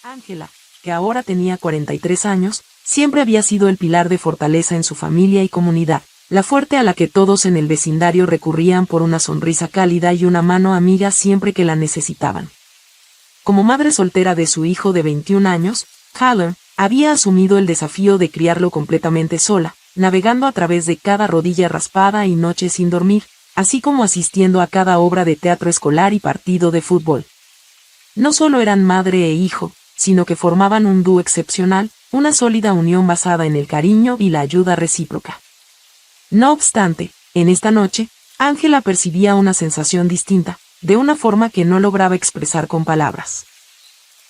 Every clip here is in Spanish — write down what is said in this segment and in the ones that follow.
Ángela, que ahora tenía 43 años, siempre había sido el pilar de fortaleza en su familia y comunidad, la fuerte a la que todos en el vecindario recurrían por una sonrisa cálida y una mano amiga siempre que la necesitaban. Como madre soltera de su hijo de 21 años, Callum había asumido el desafío de criarlo completamente sola, navegando a través de cada rodilla raspada y noche sin dormir, así como asistiendo a cada obra de teatro escolar y partido de fútbol. No solo eran madre e hijo, sino que formaban un dúo excepcional, una sólida unión basada en el cariño y la ayuda recíproca. No obstante, en esta noche, Ángela percibía una sensación distinta, de una forma que no lograba expresar con palabras.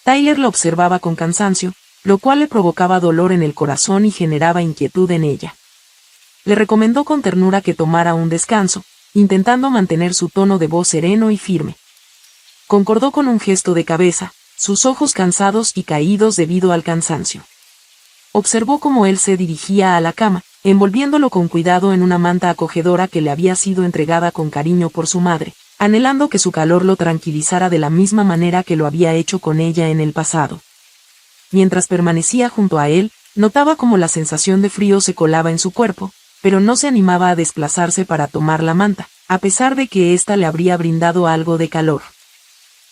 Tyler lo observaba con cansancio, lo cual le provocaba dolor en el corazón y generaba inquietud en ella. Le recomendó con ternura que tomara un descanso, intentando mantener su tono de voz sereno y firme. Concordó con un gesto de cabeza, sus ojos cansados y caídos debido al cansancio. Observó cómo él se dirigía a la cama, envolviéndolo con cuidado en una manta acogedora que le había sido entregada con cariño por su madre, anhelando que su calor lo tranquilizara de la misma manera que lo había hecho con ella en el pasado. Mientras permanecía junto a él, notaba cómo la sensación de frío se colaba en su cuerpo, pero no se animaba a desplazarse para tomar la manta, a pesar de que ésta le habría brindado algo de calor.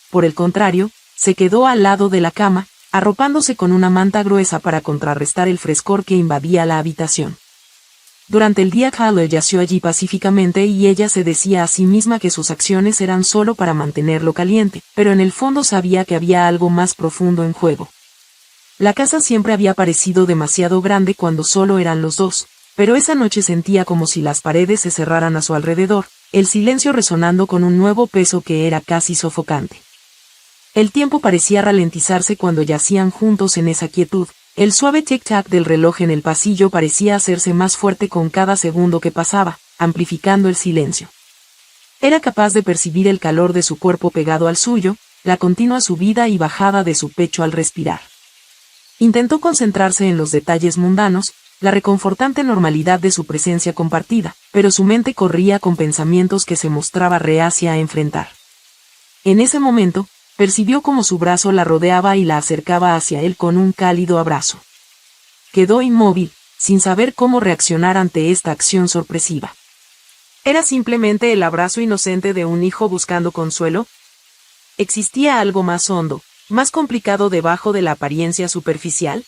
Por el contrario, se quedó al lado de la cama, arropándose con una manta gruesa para contrarrestar el frescor que invadía la habitación. Durante el día Callum yació allí pacíficamente y ella se decía a sí misma que sus acciones eran solo para mantenerlo caliente, pero en el fondo sabía que había algo más profundo en juego. La casa siempre había parecido demasiado grande cuando solo eran los dos, pero esa noche sentía como si las paredes se cerraran a su alrededor, el silencio resonando con un nuevo peso que era casi sofocante. El tiempo parecía ralentizarse cuando yacían juntos en esa quietud, el suave tic-tac del reloj en el pasillo parecía hacerse más fuerte con cada segundo que pasaba, amplificando el silencio. Era capaz de percibir el calor de su cuerpo pegado al suyo, la continua subida y bajada de su pecho al respirar. Intentó concentrarse en los detalles mundanos, la reconfortante normalidad de su presencia compartida, pero su mente corría con pensamientos que se mostraba reacia a enfrentar. En ese momento, percibió como su brazo la rodeaba y la acercaba hacia él con un cálido abrazo. Quedó inmóvil, sin saber cómo reaccionar ante esta acción sorpresiva. ¿Era simplemente el abrazo inocente de un hijo buscando consuelo? ¿Existía algo más hondo, más complicado debajo de la apariencia superficial?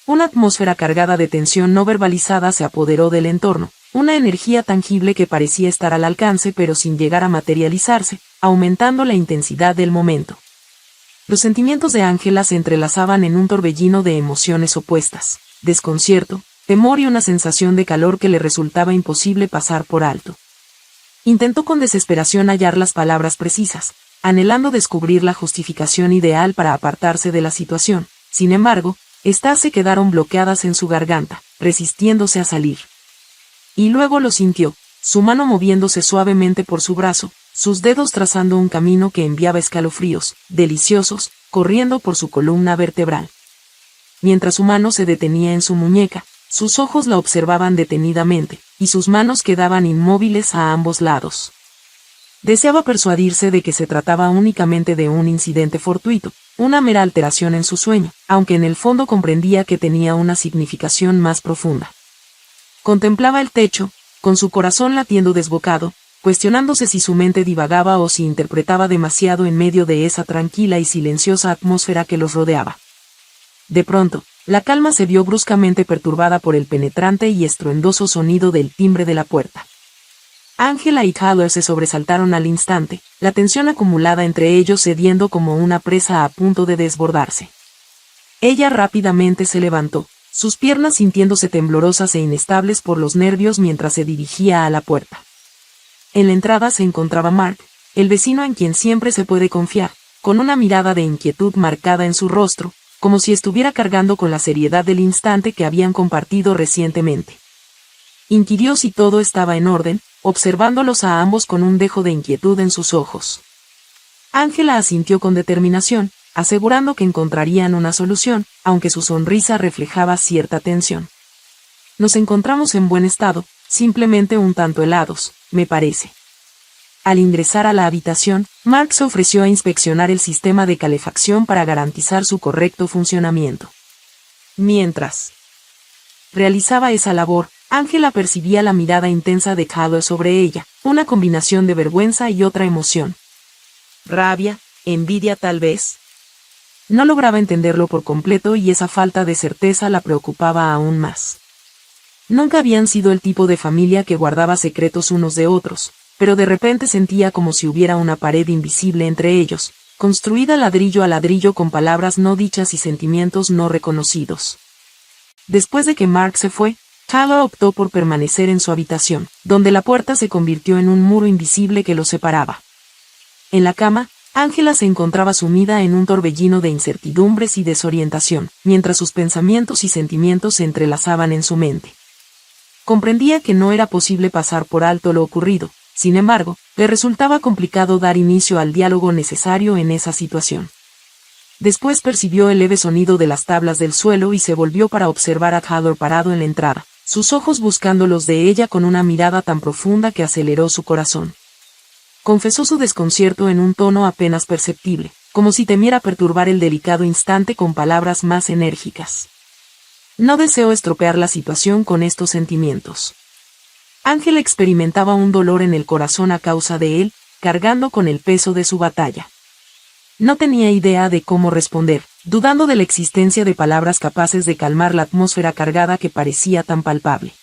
Una atmósfera cargada de tensión no verbalizada se apoderó del entorno, una energía tangible que parecía estar al alcance pero sin llegar a materializarse, aumentando la intensidad del momento. Los sentimientos de Ángela se entrelazaban en un torbellino de emociones opuestas, desconcierto, temor y una sensación de calor que le resultaba imposible pasar por alto. Intentó con desesperación hallar las palabras precisas, anhelando descubrir la justificación ideal para apartarse de la situación. Sin embargo, estas se quedaron bloqueadas en su garganta, resistiéndose a salir. Y luego lo sintió, su mano moviéndose suavemente por su brazo, sus dedos trazando un camino que enviaba escalofríos, deliciosos, corriendo por su columna vertebral. Mientras su mano se detenía en su muñeca, sus ojos la observaban detenidamente, y sus manos quedaban inmóviles a ambos lados. Deseaba persuadirse de que se trataba únicamente de un incidente fortuito, una mera alteración en su sueño, aunque en el fondo comprendía que tenía una significación más profunda. Contemplaba el techo, con su corazón latiendo desbocado, cuestionándose si su mente divagaba o si interpretaba demasiado en medio de esa tranquila y silenciosa atmósfera que los rodeaba. De pronto, la calma se vio bruscamente perturbada por el penetrante y estruendoso sonido del timbre de la puerta. Ángela y Callum se sobresaltaron al instante, la tensión acumulada entre ellos cediendo como una presa a punto de desbordarse. Ella rápidamente se levantó, sus piernas sintiéndose temblorosas e inestables por los nervios mientras se dirigía a la puerta. En la entrada se encontraba Mark, el vecino en quien siempre se puede confiar, con una mirada de inquietud marcada en su rostro, como si estuviera cargando con la seriedad del instante que habían compartido recientemente. Inquirió si todo estaba en orden, observándolos a ambos con un dejo de inquietud en sus ojos. Ángela asintió con determinación, asegurando que encontrarían una solución, aunque su sonrisa reflejaba cierta tensión. Nos encontramos en buen estado, simplemente un tanto helados, me parece. Al ingresar a la habitación, Mark se ofreció a inspeccionar el sistema de calefacción para garantizar su correcto funcionamiento. Mientras realizaba esa labor, Angela percibía la mirada intensa de Callum sobre ella, una combinación de vergüenza y otra emoción. Rabia, envidia tal vez. No lograba entenderlo por completo y esa falta de certeza la preocupaba aún más. Nunca habían sido el tipo de familia que guardaba secretos unos de otros, pero de repente sentía como si hubiera una pared invisible entre ellos, construida ladrillo a ladrillo con palabras no dichas y sentimientos no reconocidos. Después de que Mark se fue, Callum optó por permanecer en su habitación, donde la puerta se convirtió en un muro invisible que los separaba. En la cama, Angela se encontraba sumida en un torbellino de incertidumbres y desorientación, mientras sus pensamientos y sentimientos se entrelazaban en su mente. Comprendía que no era posible pasar por alto lo ocurrido, sin embargo, le resultaba complicado dar inicio al diálogo necesario en esa situación. Después percibió el leve sonido de las tablas del suelo y se volvió para observar a Callum parado en la entrada, sus ojos buscando los de ella con una mirada tan profunda que aceleró su corazón. Confesó su desconcierto en un tono apenas perceptible, como si temiera perturbar el delicado instante con palabras más enérgicas. No deseo estropear la situación con estos sentimientos. Angela experimentaba un dolor en el corazón a causa de él, cargando con el peso de su batalla. No tenía idea de cómo responder, dudando de la existencia de palabras capaces de calmar la atmósfera cargada que parecía tan palpable.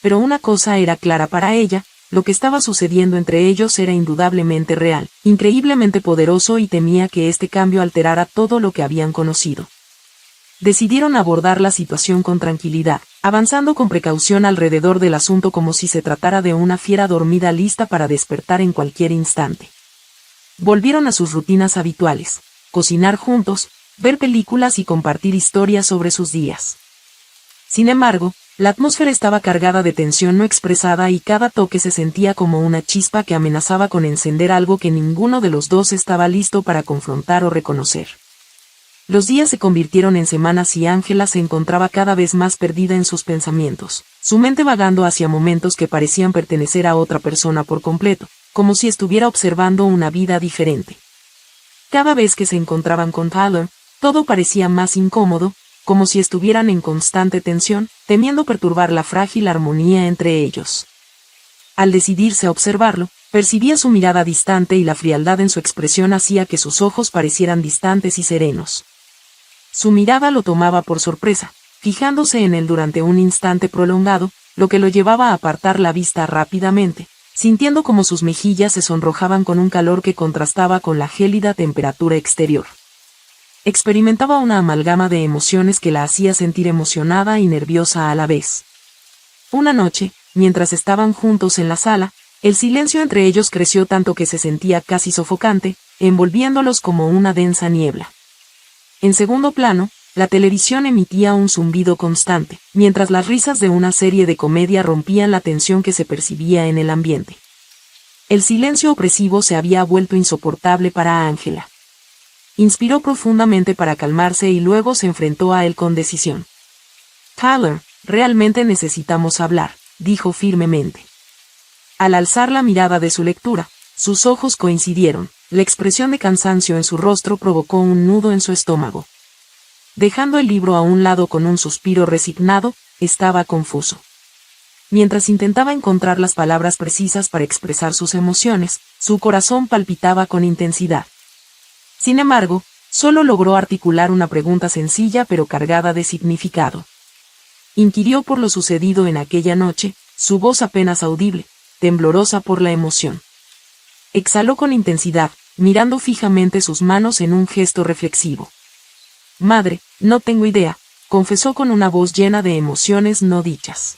Pero una cosa era clara para ella: lo que estaba sucediendo entre ellos era indudablemente real, increíblemente poderoso y temía que este cambio alterara todo lo que habían conocido. Decidieron abordar la situación con tranquilidad, avanzando con precaución alrededor del asunto como si se tratara de una fiera dormida lista para despertar en cualquier instante. Volvieron a sus rutinas habituales: cocinar juntos, ver películas y compartir historias sobre sus días. Sin embargo, la atmósfera estaba cargada de tensión no expresada y cada toque se sentía como una chispa que amenazaba con encender algo que ninguno de los dos estaba listo para confrontar o reconocer. Los días se convirtieron en semanas y Angela se encontraba cada vez más perdida en sus pensamientos, su mente vagando hacia momentos que parecían pertenecer a otra persona por completo, como si estuviera observando una vida diferente. Cada vez que se encontraban con Callum, todo parecía más incómodo, como si estuvieran en constante tensión, temiendo perturbar la frágil armonía entre ellos. Al decidirse a observarlo, percibía su mirada distante y la frialdad en su expresión hacía que sus ojos parecieran distantes y serenos. Su mirada lo tomaba por sorpresa, fijándose en él durante un instante prolongado, lo que lo llevaba a apartar la vista rápidamente, sintiendo como sus mejillas se sonrojaban con un calor que contrastaba con la gélida temperatura exterior. Experimentaba una amalgama de emociones que la hacía sentir emocionada y nerviosa a la vez. Una noche, mientras estaban juntos en la sala, el silencio entre ellos creció tanto que se sentía casi sofocante, envolviéndolos como una densa niebla. En segundo plano, la televisión emitía un zumbido constante, mientras las risas de una serie de comedia rompían la tensión que se percibía en el ambiente. El silencio opresivo se había vuelto insoportable para Angela. Inspiró profundamente para calmarse y luego se enfrentó a él con decisión. «Callum, realmente necesitamos hablar», dijo firmemente. Al alzar la mirada de su lectura, sus ojos coincidieron, la expresión de cansancio en su rostro provocó un nudo en su estómago. Dejando el libro a un lado con un suspiro resignado, estaba confuso. Mientras intentaba encontrar las palabras precisas para expresar sus emociones, su corazón palpitaba con intensidad. Sin embargo, solo logró articular una pregunta sencilla pero cargada de significado. Inquirió por lo sucedido en aquella noche, su voz apenas audible, temblorosa por la emoción. Exhaló con intensidad, mirando fijamente sus manos en un gesto reflexivo. «Madre, no tengo idea», confesó con una voz llena de emociones no dichas.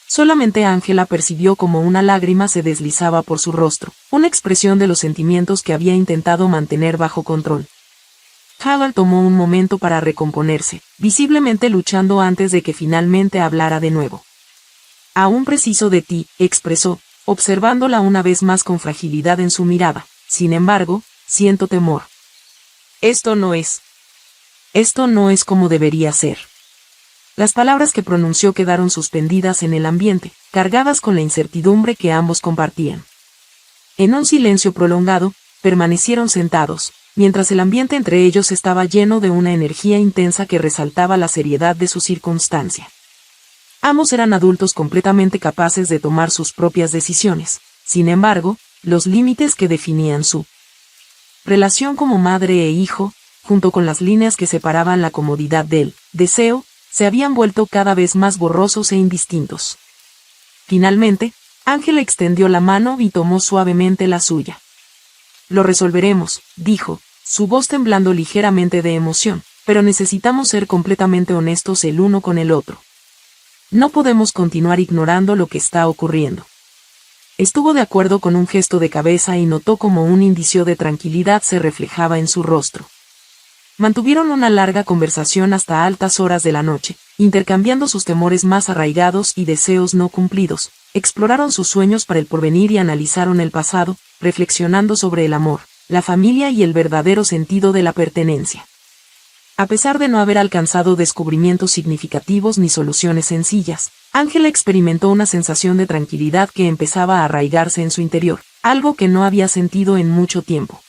Solamente Angela percibió como una lágrima se deslizaba por su rostro, una expresión de los sentimientos que había intentado mantener bajo control. Callum tomó un momento para recomponerse, visiblemente luchando antes de que finalmente hablara de nuevo. «Aún preciso de ti», expresó, observándola una vez más con fragilidad en su mirada. «Sin embargo, siento temor. Esto no es como debería ser». Las palabras que pronunció quedaron suspendidas en el ambiente, cargadas con la incertidumbre que ambos compartían. En un silencio prolongado, permanecieron sentados, mientras el ambiente entre ellos estaba lleno de una energía intensa que resaltaba la seriedad de su circunstancia. Ambos eran adultos completamente capaces de tomar sus propias decisiones. Sin embargo, los límites que definían su relación como madre e hijo, junto con las líneas que separaban la comodidad del deseo, se habían vuelto cada vez más borrosos e indistintos. Finalmente, Ángela extendió la mano y tomó suavemente la suya. Lo resolveremos, dijo, su voz temblando ligeramente de emoción, pero necesitamos ser completamente honestos el uno con el otro. No podemos continuar ignorando lo que está ocurriendo. Estuvo de acuerdo con un gesto de cabeza y notó como un indicio de tranquilidad se reflejaba en su rostro. Mantuvieron una larga conversación hasta altas horas de la noche, intercambiando sus temores más arraigados y deseos no cumplidos, exploraron sus sueños para el porvenir y analizaron el pasado, reflexionando sobre el amor, la familia y el verdadero sentido de la pertenencia. A pesar de no haber alcanzado descubrimientos significativos ni soluciones sencillas, Ángela experimentó una sensación de tranquilidad que empezaba a arraigarse en su interior, algo que no había sentido en mucho tiempo.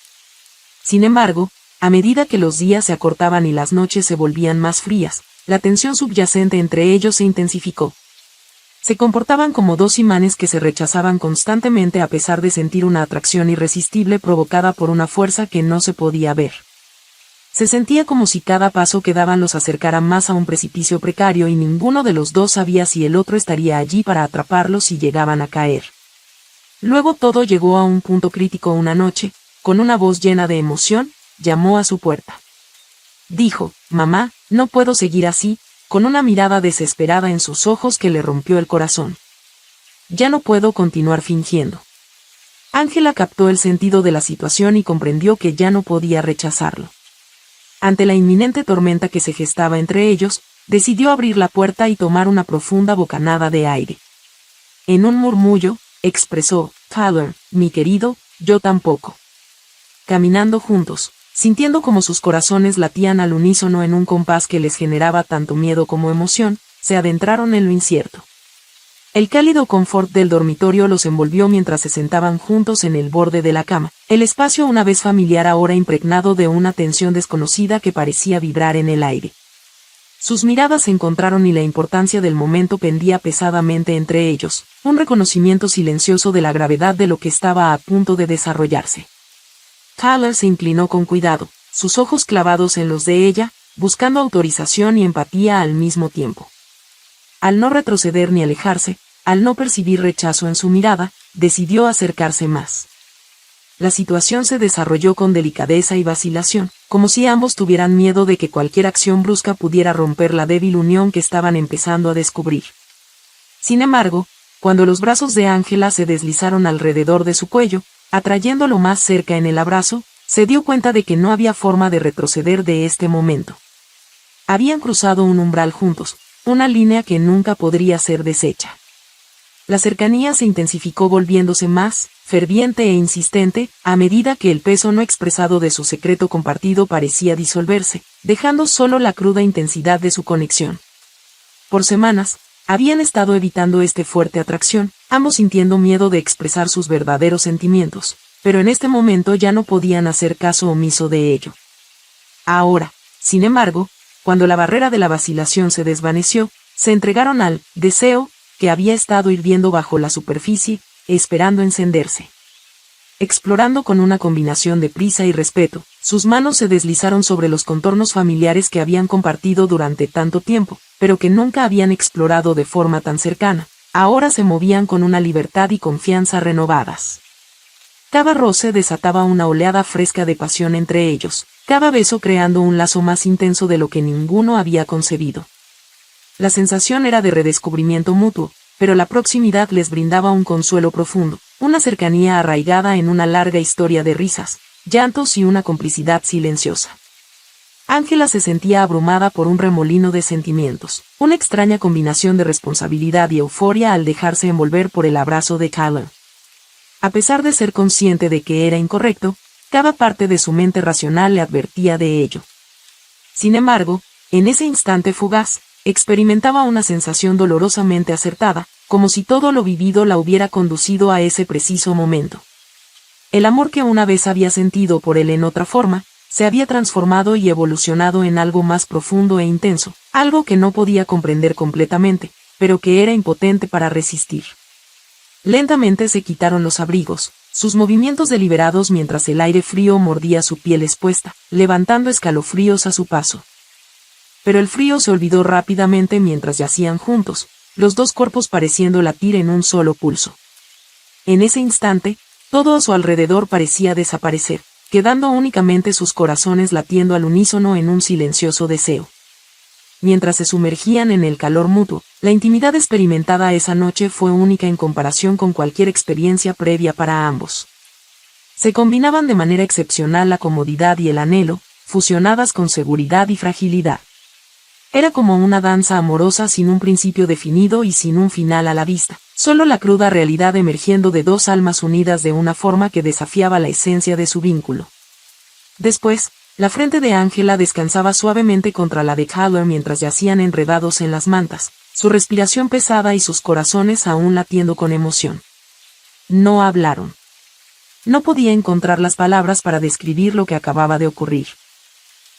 Sin embargo, a medida que los días se acortaban y las noches se volvían más frías, la tensión subyacente entre ellos se intensificó. Se comportaban como dos imanes que se rechazaban constantemente a pesar de sentir una atracción irresistible provocada por una fuerza que no se podía ver. Se sentía como si cada paso que daban los acercara más a un precipicio precario y ninguno de los dos sabía si el otro estaría allí para atraparlos si llegaban a caer. Luego todo llegó a un punto crítico una noche, con una voz llena de emoción, llamó a su puerta. Dijo, «Mamá, no puedo seguir así», con una mirada desesperada en sus ojos que le rompió el corazón. «Ya no puedo continuar fingiendo». Ángela captó el sentido de la situación y comprendió que ya no podía rechazarlo. Ante la inminente tormenta que se gestaba entre ellos, decidió abrir la puerta y tomar una profunda bocanada de aire. En un murmullo, expresó, «Tyler, mi querido, yo tampoco». Caminando juntos, sintiendo como sus corazones latían al unísono en un compás que les generaba tanto miedo como emoción, se adentraron en lo incierto. El cálido confort del dormitorio los envolvió mientras se sentaban juntos en el borde de la cama, el espacio una vez familiar ahora impregnado de una tensión desconocida que parecía vibrar en el aire. Sus miradas se encontraron y la importancia del momento pendía pesadamente entre ellos, un reconocimiento silencioso de la gravedad de lo que estaba a punto de desarrollarse. Tyler se inclinó con cuidado, sus ojos clavados en los de ella, buscando autorización y empatía al mismo tiempo. Al no retroceder ni alejarse, al no percibir rechazo en su mirada, decidió acercarse más. La situación se desarrolló con delicadeza y vacilación, como si ambos tuvieran miedo de que cualquier acción brusca pudiera romper la débil unión que estaban empezando a descubrir. Sin embargo, cuando los brazos de Ángela se deslizaron alrededor de su cuello, atrayéndolo más cerca en el abrazo, se dio cuenta de que no había forma de retroceder de este momento. Habían cruzado un umbral juntos, una línea que nunca podría ser deshecha. La cercanía se intensificó volviéndose más ferviente e insistente, a medida que el peso no expresado de su secreto compartido parecía disolverse, dejando solo la cruda intensidad de su conexión. Por semanas, habían estado evitando esta fuerte atracción, ambos sintiendo miedo de expresar sus verdaderos sentimientos, pero en este momento ya no podían hacer caso omiso de ello. Ahora, sin embargo, cuando la barrera de la vacilación se desvaneció, se entregaron al deseo, que había estado hirviendo bajo la superficie, esperando encenderse. Explorando con una combinación de prisa y respeto, sus manos se deslizaron sobre los contornos familiares que habían compartido durante tanto tiempo, pero que nunca habían explorado de forma tan cercana. Ahora se movían con una libertad y confianza renovadas. Cada roce desataba una oleada fresca de pasión entre ellos, cada beso creando un lazo más intenso de lo que ninguno había concebido. La sensación era de redescubrimiento mutuo, pero la proximidad les brindaba un consuelo profundo, una cercanía arraigada en una larga historia de risas, llantos y una complicidad silenciosa. Ángela se sentía abrumada por un remolino de sentimientos, una extraña combinación de responsabilidad y euforia al dejarse envolver por el abrazo de Tyler. A pesar de ser consciente de que era incorrecto, cada parte de su mente racional le advertía de ello. Sin embargo, en ese instante fugaz, experimentaba una sensación dolorosamente acertada, como si todo lo vivido la hubiera conducido a ese preciso momento. El amor que una vez había sentido por él en otra forma, se había transformado y evolucionado en algo más profundo e intenso, algo que no podía comprender completamente, pero que era impotente para resistir. Lentamente se quitaron los abrigos, sus movimientos deliberados mientras el aire frío mordía su piel expuesta, levantando escalofríos a su paso. Pero el frío se olvidó rápidamente mientras yacían juntos, los dos cuerpos pareciendo latir en un solo pulso. En ese instante, todo a su alrededor parecía desaparecer, quedando únicamente sus corazones latiendo al unísono en un silencioso deseo. Mientras se sumergían en el calor mutuo, la intimidad experimentada esa noche fue única en comparación con cualquier experiencia previa para ambos. Se combinaban de manera excepcional la comodidad y el anhelo, fusionadas con seguridad y fragilidad. Era como una danza amorosa sin un principio definido y sin un final a la vista, solo la cruda realidad emergiendo de dos almas unidas de una forma que desafiaba la esencia de su vínculo. Después, la frente de Angela descansaba suavemente contra la de Callum mientras yacían enredados en las mantas, su respiración pesada y sus corazones aún latiendo con emoción. No hablaron. No podía encontrar las palabras para describir lo que acababa de ocurrir.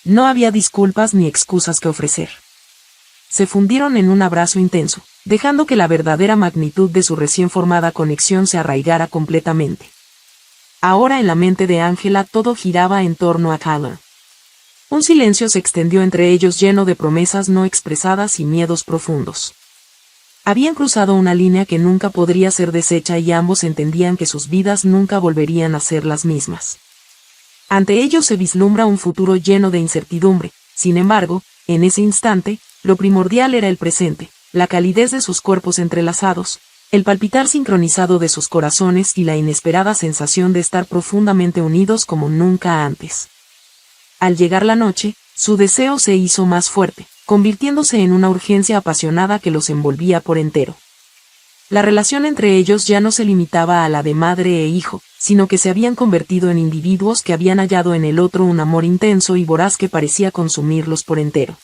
No había disculpas ni excusas que ofrecer. Se fundieron en un abrazo intenso, dejando que la verdadera magnitud de su recién formada conexión se arraigara completamente. Ahora en la mente de Angela todo giraba en torno a Callum. Un silencio se extendió entre ellos lleno de promesas no expresadas y miedos profundos. Habían cruzado una línea que nunca podría ser deshecha y ambos entendían que sus vidas nunca volverían a ser las mismas. Ante ellos se vislumbra un futuro lleno de incertidumbre, sin embargo, en ese instante, lo primordial era el presente, la calidez de sus cuerpos entrelazados, el palpitar sincronizado de sus corazones y la inesperada sensación de estar profundamente unidos como nunca antes. Al llegar la noche, su deseo se hizo más fuerte, convirtiéndose en una urgencia apasionada que los envolvía por entero. La relación entre ellos ya no se limitaba a la de madre e hijo, sino que se habían convertido en individuos que habían hallado en el otro un amor intenso y voraz que parecía consumirlos por entero.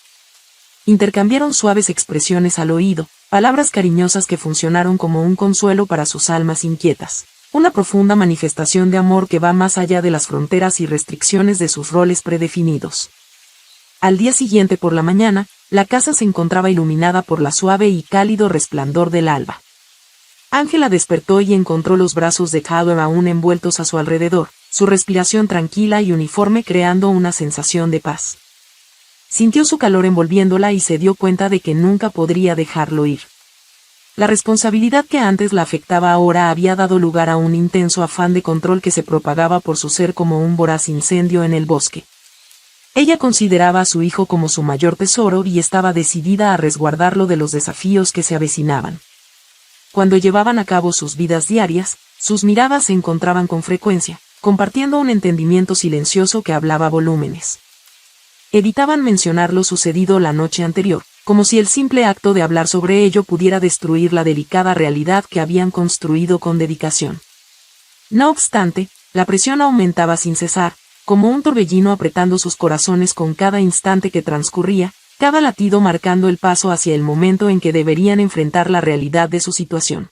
Intercambiaron suaves expresiones al oído, palabras cariñosas que funcionaron como un consuelo para sus almas inquietas, una profunda manifestación de amor que va más allá de las fronteras y restricciones de sus roles predefinidos. Al día siguiente por la mañana, la casa se encontraba iluminada por la suave y cálido resplandor del alba. Angela despertó y encontró los brazos de Callum aún envueltos a su alrededor, su respiración tranquila y uniforme creando una sensación de paz. Sintió su calor envolviéndola y se dio cuenta de que nunca podría dejarlo ir. La responsabilidad que antes la afectaba ahora había dado lugar a un intenso afán de control que se propagaba por su ser como un voraz incendio en el bosque. Ella consideraba a su hijo como su mayor tesoro y estaba decidida a resguardarlo de los desafíos que se avecinaban. Cuando llevaban a cabo sus vidas diarias, sus miradas se encontraban con frecuencia, compartiendo un entendimiento silencioso que hablaba volúmenes. Evitaban mencionar lo sucedido la noche anterior, como si el simple acto de hablar sobre ello pudiera destruir la delicada realidad que habían construido con dedicación. No obstante, la presión aumentaba sin cesar, como un torbellino apretando sus corazones con cada instante que transcurría, cada latido marcando el paso hacia el momento en que deberían enfrentar la realidad de su situación.